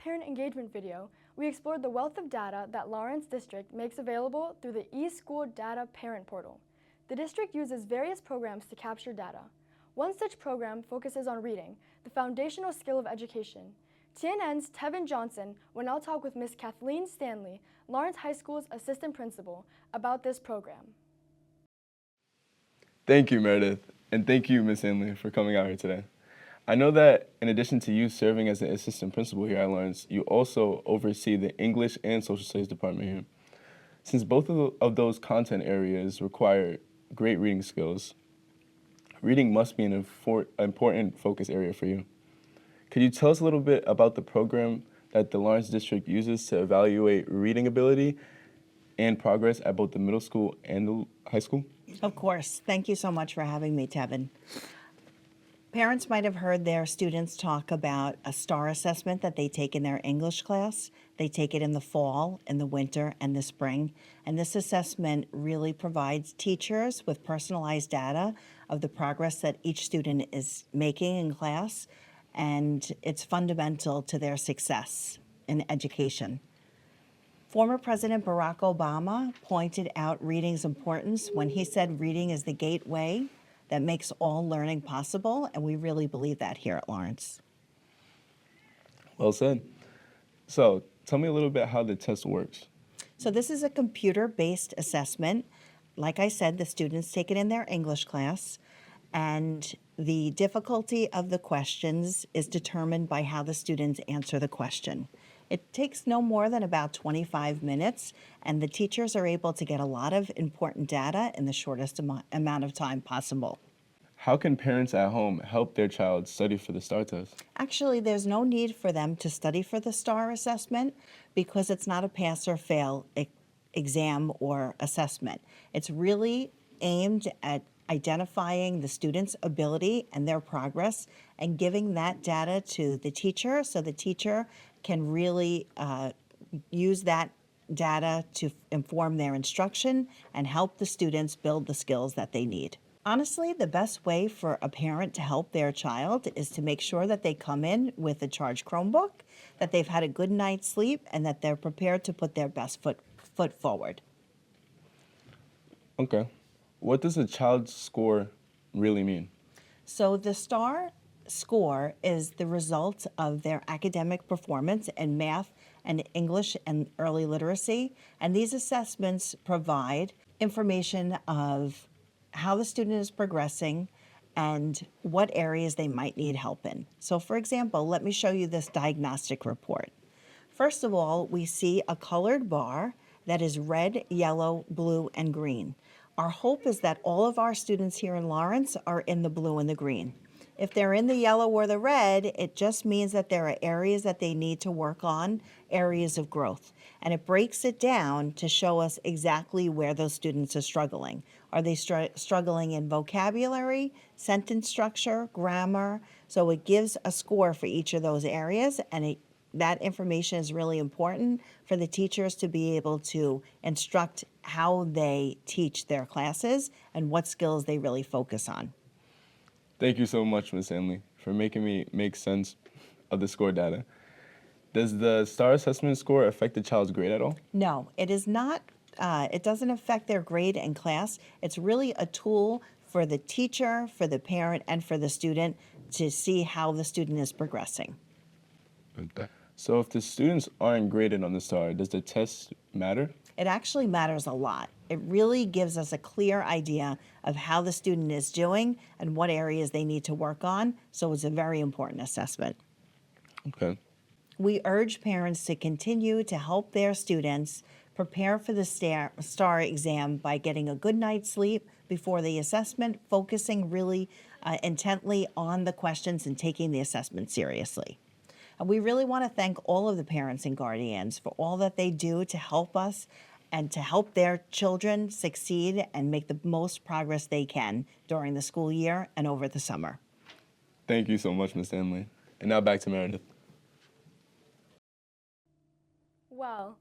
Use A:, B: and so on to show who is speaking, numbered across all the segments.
A: parent engagement video, we explored the wealth of data that Lawrence District makes available through the eSchoolData parent portal. The district uses various programs to capture data. One such program focuses on reading, the foundational skill of education. TNN's Tevin Johnson will now talk with Ms. Kathleen Stanley, Lawrence High School's assistant principal, about this program.
B: Thank you, Meredith, and thank you, Ms. Stanley, for coming out here today. I know that in addition to you serving as the assistant principal here at Lawrence, you also oversee the English and Social Studies department here. Since both of those content areas require great reading skills, reading must be an important focus area for you. Could you tell us a little bit about the program that the Lawrence District uses to evaluate reading ability and progress at both the middle school and the high school?
C: Of course. Thank you so much for having me, Tevin. Parents might have heard their students talk about a STAR assessment that they take in their English class. They take it in the fall, in the winter, and the spring. And this assessment really provides teachers with personalized data of the progress that each student is making in class, and it's fundamental to their success in education. Former President Barack Obama pointed out reading's importance when he said reading is the gateway that makes all learning possible, and we really believe that here at Lawrence.
B: Well said. So tell me a little bit how the test works.
C: So this is a computer-based assessment. Like I said, the students take it in their English class, and the difficulty of the questions is determined by how the students answer the question. It takes no more than about 25 minutes, and the teachers are able to get a lot of important data in the shortest amount of time possible.
B: How can parents at home help their child study for the STAR test?
C: Actually, there's no need for them to study for the STAR assessment because it's not a pass or fail exam or assessment. It's really aimed at identifying the student's ability and their progress and giving that data to the teacher so the teacher can really use that data to inform their instruction and help the students build the skills that they need. Honestly, the best way for a parent to help their child is to make sure that they come in with a charged Chromebook, that they've had a good night's sleep, and that they're prepared to put their best foot forward.
B: Okay. What does a child's score really mean?
C: So the STAR score is the result of their academic performance in math and English and early literacy. And these assessments provide information of how the student is progressing and what areas they might need help in. So for example, let me show you this diagnostic report. First of all, we see a colored bar that is red, yellow, blue, and green. Our hope is that all of our students here in Lawrence are in the blue and the green. If they're in the yellow or the red, it just means that there are areas that they need to work on, areas of growth. And it breaks it down to show us exactly where those students are struggling. Are they struggling in vocabulary, sentence structure, grammar? So it gives a score for each of those areas, and that information is really important for the teachers to be able to instruct how they teach their classes and what skills they really focus on.
B: Thank you so much, Ms. Stanley, for making me make sense of the score data. Does the STAR assessment score affect the child's grade at all?
C: No, it is not. It doesn't affect their grade in class. It's really a tool for the teacher, for the parent, and for the student to see how the student is progressing.
B: So if the students aren't graded on the STAR, does the test matter?
C: It actually matters a lot. It really gives us a clear idea of how the student is doing and what areas they need to work on, so it's a very important assessment.
B: Okay.
C: We urge parents to continue to help their students prepare for the STAR exam by getting a good night's sleep before the assessment, focusing really intently on the questions and taking the assessment seriously. And we really want to thank all of the parents and guardians for all that they do to help us and to help their children succeed and make the most progress they can during the school year and over the summer.
B: Thank you so much, Ms. Stanley. And now back to Meredith.
A: Well,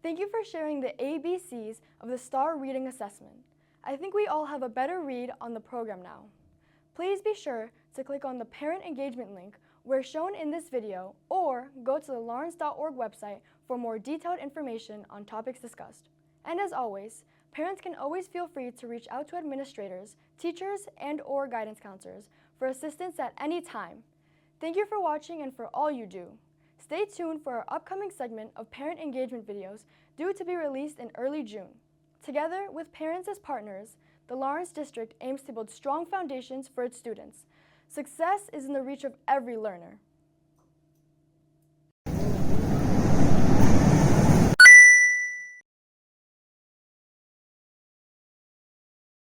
A: thank you for sharing the ABCs of the STAR reading assessment. I think we all have a better read on the program now. Please be sure to click on the parent engagement link where shown in this video, or go to the lawrence.org website for more detailed information on topics discussed. And as always, parents can always feel free to reach out to administrators, teachers, and/or guidance counselors for assistance at any time. Thank you for watching and for all you do. Stay tuned for our upcoming segment of parent engagement videos due to be released in early June. Together with parents as partners, the Lawrence District aims to build strong foundations for its students. Success is in the reach of every learner.